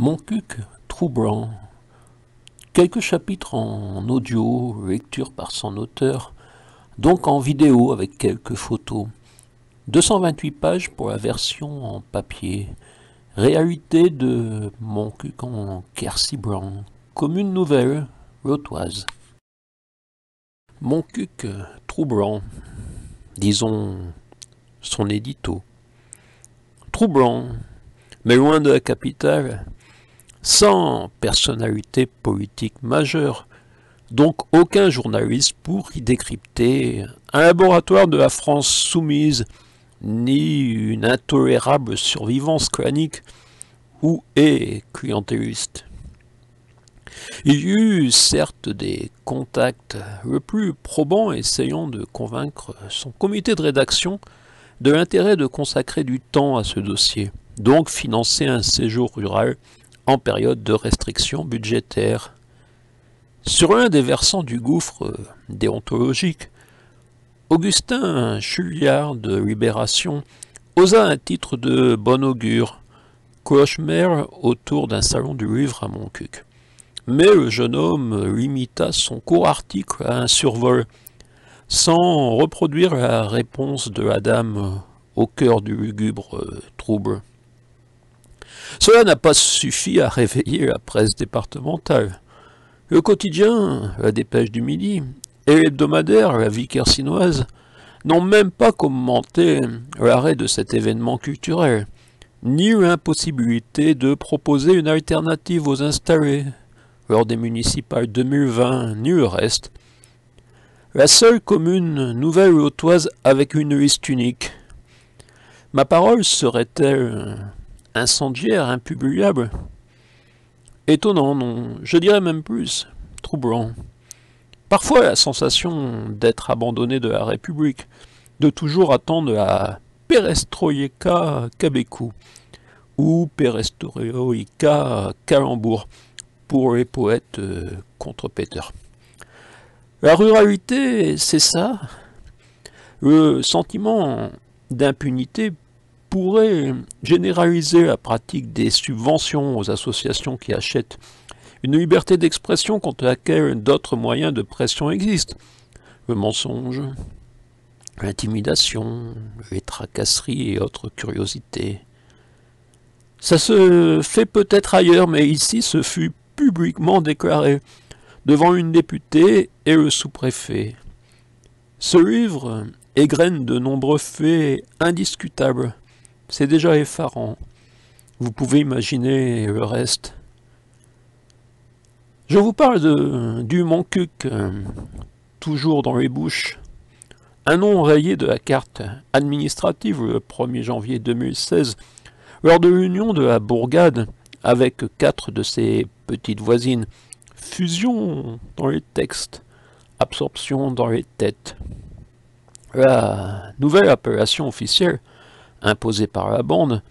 Montcuq, troublant. Quelques chapitres en audio, lecture par son auteur, donc en vidéo avec quelques photos. 228 pages pour la version en papier. Réalité de Montcuq en Quercy-Blanc, commune nouvelle, l'Autoise. Montcuq, troublant, disons son édito. Troublant, mais loin de la capitale, sans personnalité politique majeure, donc aucun journaliste pour y décrypter un laboratoire de la France soumise, ni une intolérable survivance clanique ou est clientéliste. Il y eut certes des contacts, le plus probant essayant de convaincre son comité de rédaction de l'intérêt de consacrer du temps à ce dossier, donc financer un séjour rural en période de restriction budgétaire. Sur l'un des versants du gouffre déontologique, Augustin Chulliard de Libération osa un titre de bon augure, cauchemar autour d'un salon du livre à Montcuq. Mais le jeune homme limita son court article à un survol, sans reproduire la réponse de la dame au cœur du lugubre trouble. Cela n'a pas suffi à réveiller la presse départementale. Le quotidien, la Dépêche du Midi, et l'hebdomadaire, la Vie quercynoise, n'ont même pas commenté l'arrêt de cet événement culturel, ni l'impossibilité de proposer une alternative aux installés lors des municipales 2020, ni le reste. La seule commune nouvelle-autoise avec une liste unique. Ma parole serait-elle incendiaire, impubliable? Étonnant, non, je dirais même plus, troublant. Parfois la sensation d'être abandonné de la République, de toujours attendre la perestroïka Kabékou, ou perestroïka Calembour, pour les poètes contre-péteurs. La ruralité, c'est ça. Le sentiment d'impunité pourrait généraliser la pratique des subventions aux associations qui achètent une liberté d'expression contre laquelle d'autres moyens de pression existent. Le mensonge, l'intimidation, les tracasseries et autres curiosités. Ça se fait peut-être ailleurs, mais ici ce fut publiquement déclaré, devant une députée et le sous-préfet. Ce livre égrène de nombreux faits indiscutables. C'est déjà effarant. Vous pouvez imaginer le reste. Je vous parle du Montcuq, toujours dans les bouches. Un nom rayé de la carte administrative le 1er janvier 2016, lors de l'union de la bourgade avec 4 de ses petites voisines. Fusion dans les textes, absorption dans les têtes. La nouvelle appellation officielle, imposée par la bande,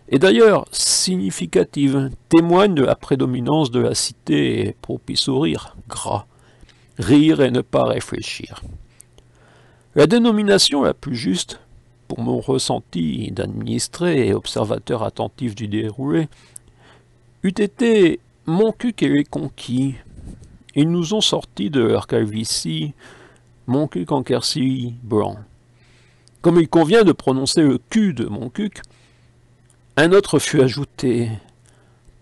est d'ailleurs significative, témoigne de la prédominance de la cité propice au rire, gras, rire et ne pas réfléchir. La dénomination la plus juste, pour mon ressenti d'administré et observateur attentif du déroulé, eût été Montcuq et les conquis. Ils nous ont sortis de leur calvitie, Montcuq en Quercy-Blanc. Comme il convient de prononcer le Q de Montcuq, un autre fut ajouté,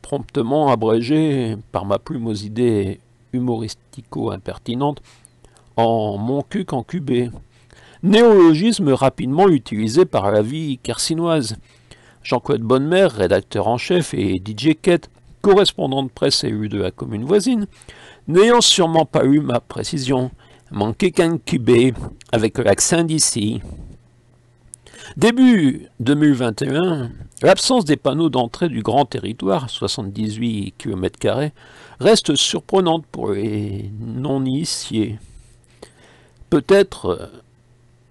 promptement abrégé par ma plume aux idées humoristico-impertinentes, en Montcuq en QB. Néologisme rapidement utilisé par la Vie quercynoise. Jean-Claude Bonnemère, rédacteur en chef, et DJ Kett, correspondant de presse élu de la commune voisine, n'ayant sûrement pas eu ma précision, Montcuq en QB, avec l'accent d'ici. Début 2021, l'absence des panneaux d'entrée du grand territoire, 78 km², reste surprenante pour les non-initiés. Peut-être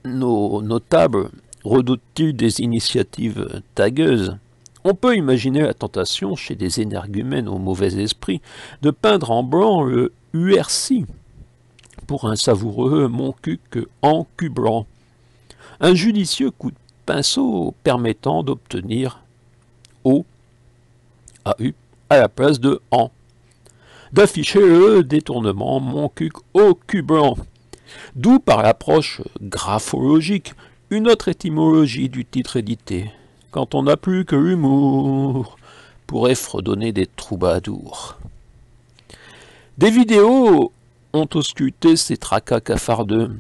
nos notables redoutent-ils des initiatives tagueuses. On peut imaginer la tentation chez des énergumènes au mauvais esprit de peindre en blanc le URC pour un savoureux Montcuq en cul blanc. Un judicieux coup de pinceau permettant d'obtenir au AU à la place de en, d'afficher le détournement mon cuc au cul blanc. D'où par l'approche graphologique une autre étymologie du titre édité, quand on n'a plus que l'humour pourrait fredonner des troubadours. Des vidéos ont ausculté ces tracas cafardeux.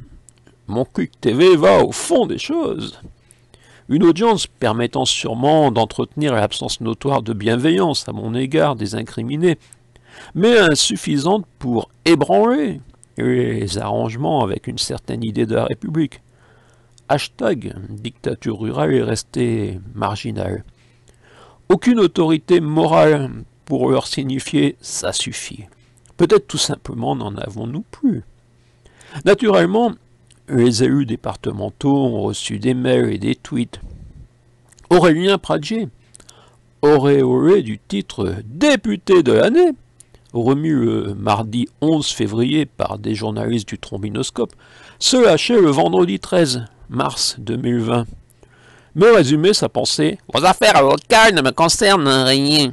Mon Cuc TV va au fond des choses. Une audience permettant sûrement d'entretenir l'absence notoire de bienveillance à mon égard des incriminés, mais insuffisante pour ébranler les arrangements avec une certaine idée de la République. Hashtag dictature rurale est resté marginal. Aucune autorité morale pour leur signifier « ça suffit ». Peut-être tout simplement n'en avons-nous plus. Naturellement, les élus départementaux ont reçu des mails et des tweets. Aurélien Pradier, auréolé du titre « député de l'année », remis le mardi 11 février par des journalistes du Trombinoscope, se lâchait le vendredi 13 mars 2020. Me résumer sa pensée « Vos affaires locales ne me concernent rien ».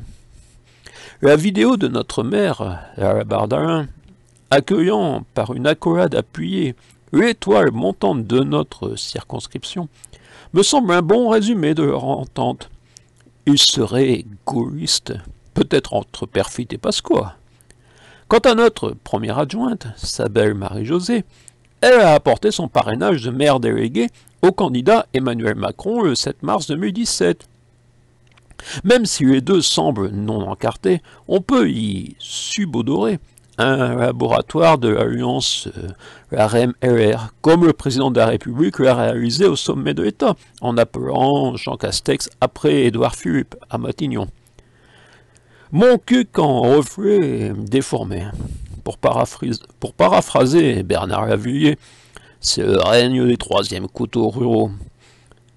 La vidéo de notre maire, Lara Bardarin, accueillant par une accolade appuyée l'étoile montante de notre circonscription, me semble un bon résumé de leur entente. Ils seraient gaullistes, peut-être entre Perfit et Pasqua. Quant à notre première adjointe, sa belle Marie-Josée, elle a apporté son parrainage de maire délégué au candidat Emmanuel Macron le 7 mars 2017. Même si les deux semblent non encartés, on peut y subodorer un laboratoire de l'alliance REM-LR, comme le président de la République l'a réalisé au sommet de l'État, en appelant Jean Castex après Édouard Philippe à Matignon. Mon cuc en reflet déformé. Pour paraphraser Bernard Lavilliers, c'est le règne des troisièmes couteaux ruraux.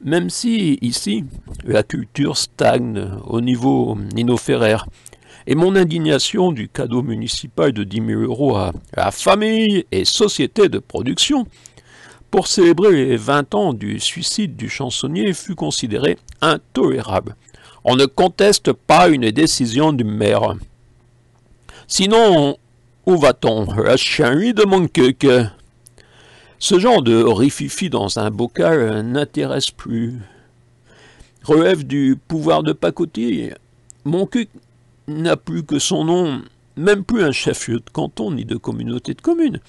Même si, ici, la culture stagne au niveau Nino Ferrer, et mon indignation du cadeau municipal de 10 000 € à la famille et société de production pour célébrer les 20 ans du suicide du chansonnier fut considérée intolérable. On ne conteste pas une décision du maire. Sinon, où va-t-on? La chienlit de mon cuc. Ce genre de rififi dans un bocal n'intéresse plus. Relève du pouvoir de pacotille. Mon cuc n'a plus que son nom, même plus un chef-lieu de canton ni de communauté de communes.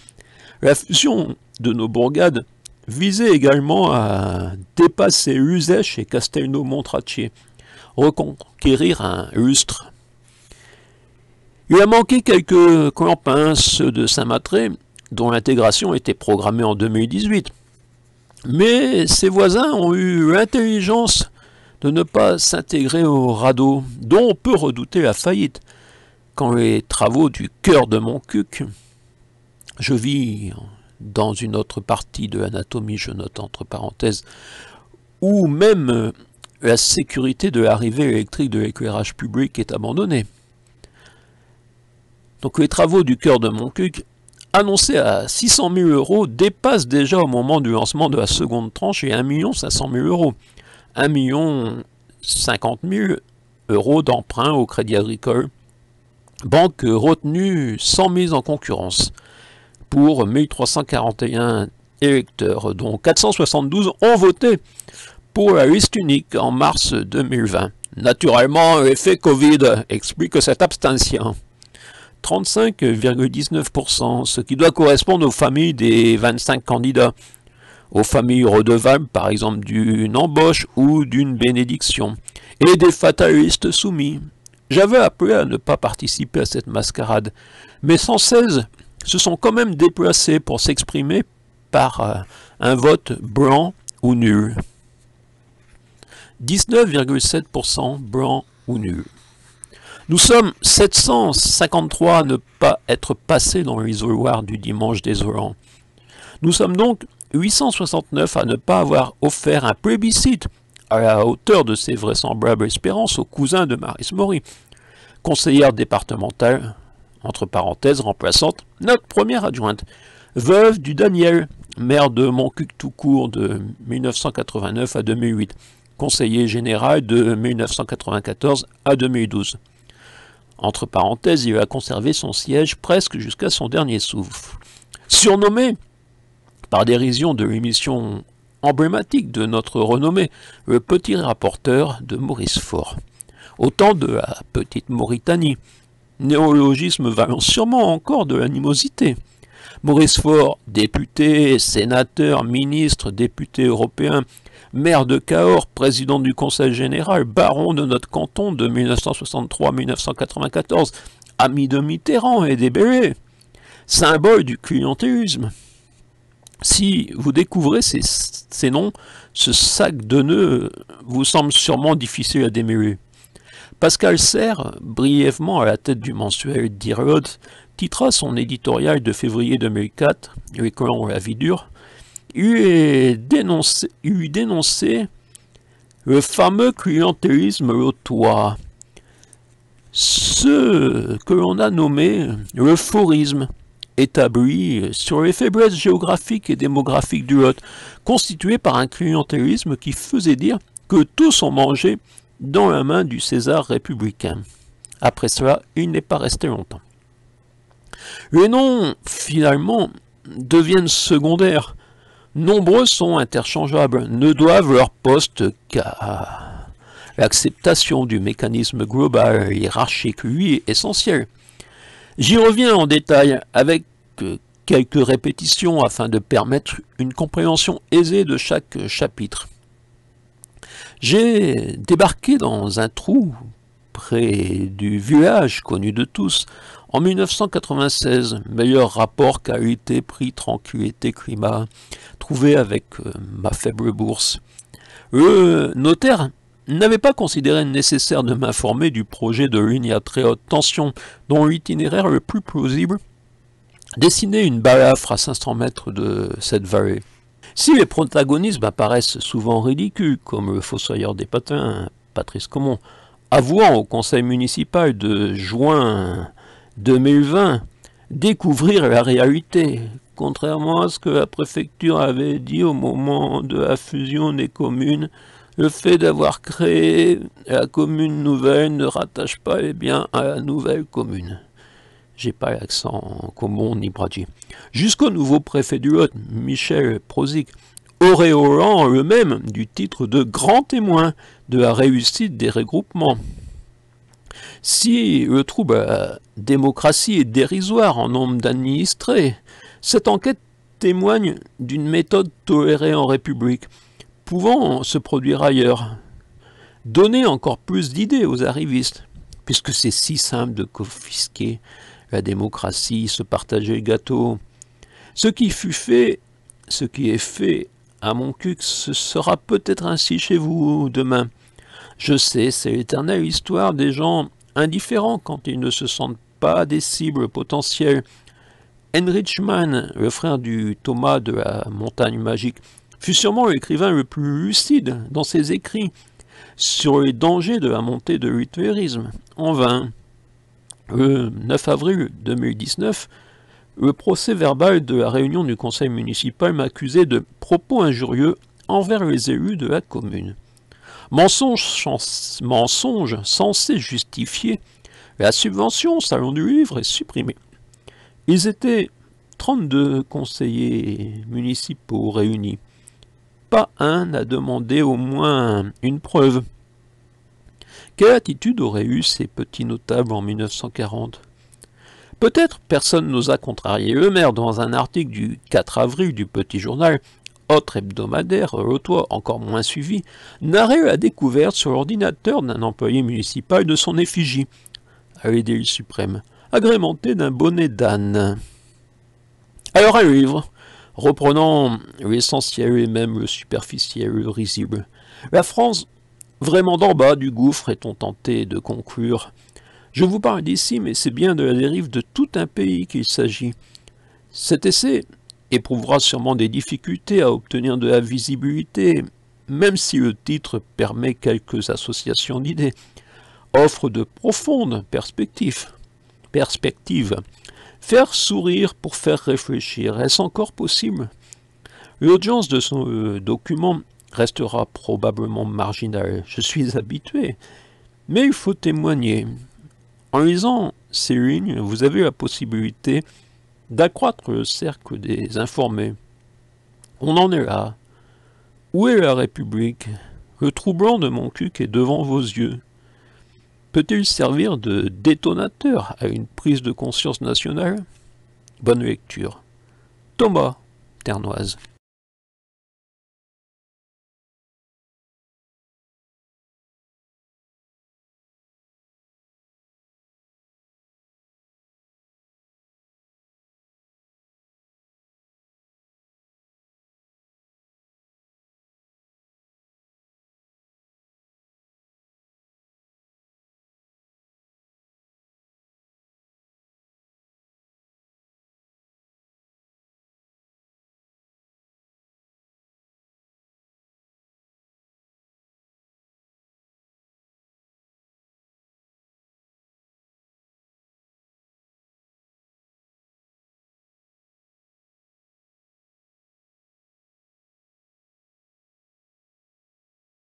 La fusion de nos bourgades visait également à dépasser Uzèche et Castelnau-Montrachet, reconquérir un lustre. Il a manqué quelques clampins, ceux de Saint-Matré, dont l'intégration était programmée en 2018. Mais ses voisins ont eu l'intelligence de ne pas s'intégrer au radeau, dont on peut redouter la faillite, quand les travaux du cœur de mon cuc, je vis dans une autre partie de l'anatomie, je note entre parenthèses, où même la sécurité de l'arrivée électrique de l'éclairage public est abandonnée. Donc les travaux du cœur de mon cuc, annoncés à 600 000 €, dépassent déjà au moment du lancement de la seconde tranche et 1 500 000 €. 1 050 000 € d'emprunt au Crédit Agricole, banque retenue sans mise en concurrence, pour 1341 électeurs, dont 472 ont voté pour la liste unique en mars 2020. Naturellement, l'effet Covid explique cette abstention. 35,19%, ce qui doit correspondre aux familles des 25 candidats, aux familles redevables, par exemple d'une embauche ou d'une bénédiction, et des fatalistes soumis. J'avais appelé à ne pas participer à cette mascarade, mais 116 se sont quand même déplacés pour s'exprimer par un vote blanc ou nul. 19,7% blanc ou nul. Nous sommes 753 à ne pas être passés dans l'isoloir du dimanche désolant. Nous sommes donc 869 à ne pas avoir offert un plébiscite à la hauteur de ses vraisemblables espérances au cousin de Maryse Mory, conseillère départementale, entre parenthèses, remplaçante notre première adjointe, veuve du Daniel, maire de Montcuq tout court de 1989 à 2008, conseiller général de 1994 à 2012. Entre parenthèses, il a conservé son siège presque jusqu'à son dernier souffle. Surnommé par dérision de l'émission emblématique de notre renommée, le petit rapporteur de Maurice Faure. Au temps de la petite Mauritanie, néologisme valant sûrement encore de l'animosité. Maurice Faure, député, sénateur, ministre, député européen, maire de Cahors, président du Conseil général, baron de notre canton de 1963 à 1994, ami de Mitterrand et des Bellets, symbole du clientélisme. Si vous découvrez ces noms, ce sac de nœuds vous semble sûrement difficile à démêler. Pascal Serre, brièvement à la tête du mensuel Dirod, titra son éditorial de février 2004, « Les colons ont la vie dure », il lui dénonçait le fameux clientélisme lotois, ce que l'on a nommé le faurisme, établi sur les faiblesses géographiques et démographiques du Lot, constitué par un clientélisme qui faisait dire que tous ont mangé dans la main du César républicain. Après cela, il n'est pas resté longtemps. Les noms, finalement, deviennent secondaires. Nombreux sont interchangeables, ne doivent leur poste qu'à l'acceptation du mécanisme global hiérarchique, lui, essentiel. J'y reviens en détail avec quelques répétitions afin de permettre une compréhension aisée de chaque chapitre. J'ai débarqué dans un trou près du village connu de tous en 1996, meilleur rapport qualité-prix, tranquillité, climat, trouvé avec ma faible bourse. Le notaire n'avait pas considéré nécessaire de m'informer du projet de ligne à très haute tension, dont l'itinéraire le plus plausible dessinait une balafre à 500 mètres de cette vallée. Si les protagonistes apparaissent souvent ridicules, comme le fossoyeur des patins, Patrice Caumont, avouant au conseil municipal de juin 2020 découvrir la réalité, contrairement à ce que la préfecture avait dit au moment de la fusion des communes, le fait d'avoir créé la commune nouvelle ne rattache pas les biens à la nouvelle commune. J'ai pas l'accent Caumont ni Brady. Jusqu'au nouveau préfet du Lot, Michel Prozic, auréolant eux-mêmes du titre de grand témoin de la réussite des regroupements. Si le trouble à la démocratie est dérisoire en nombre d'administrés, cette enquête témoigne d'une méthode tolérée en République, pouvant se produire ailleurs. Donner encore plus d'idées aux arrivistes, puisque c'est si simple de confisquer la démocratie, se partager le gâteau. Ce qui est fait à Montcuq, ce sera peut-être ainsi chez vous demain. Je sais, c'est l'éternelle histoire des gens indifférents quand ils ne se sentent pas des cibles potentielles. Heinrich Mann, le frère du Thomas de la Montagne Magique, fut sûrement l'écrivain le plus lucide dans ses écrits sur les dangers de la montée de l'hitlérisme. En vain. Le 9 avril 2019, le procès verbal de la réunion du conseil municipal m'accusait de propos injurieux envers les élus de la commune. Mensonge censé justifier la subvention au Salon du Livre est supprimée. Ils étaient 32 conseillers municipaux réunis. Pas un n'a demandé au moins une preuve. Quelle attitude auraient eu ces petits notables en 1940? Peut-être personne n'osa contrarier le maire dans un article du 4 avril du Petit Journal, autre hebdomadaire, lotois encore moins suivi, narrait la découverte sur l'ordinateur d'un employé municipal de son effigie, à l'Édile suprême, agrémenté d'un bonnet d'âne. Alors un livre, reprenant l'essentiel et même le superficiel, le risible. La France, vraiment d'en bas du gouffre, est-on tenté de conclure. Je vous parle d'ici, mais c'est bien de la dérive de tout un pays qu'il s'agit. Cet essai éprouvera sûrement des difficultés à obtenir de la visibilité, même si le titre permet quelques associations d'idées, offre de profondes perspectives. Faire sourire pour faire réfléchir, est-ce encore possible? L'audience de ce document restera probablement marginale, je suis habitué, mais il faut témoigner. En lisant ces lignes, vous avez la possibilité d'accroître le cercle des informés. On en est là. Où est la République? Le trou blanc de Montcuq est devant vos yeux. Peut-il servir de détonateur à une prise de conscience nationale? Bonne lecture. Thomas, Ternoise.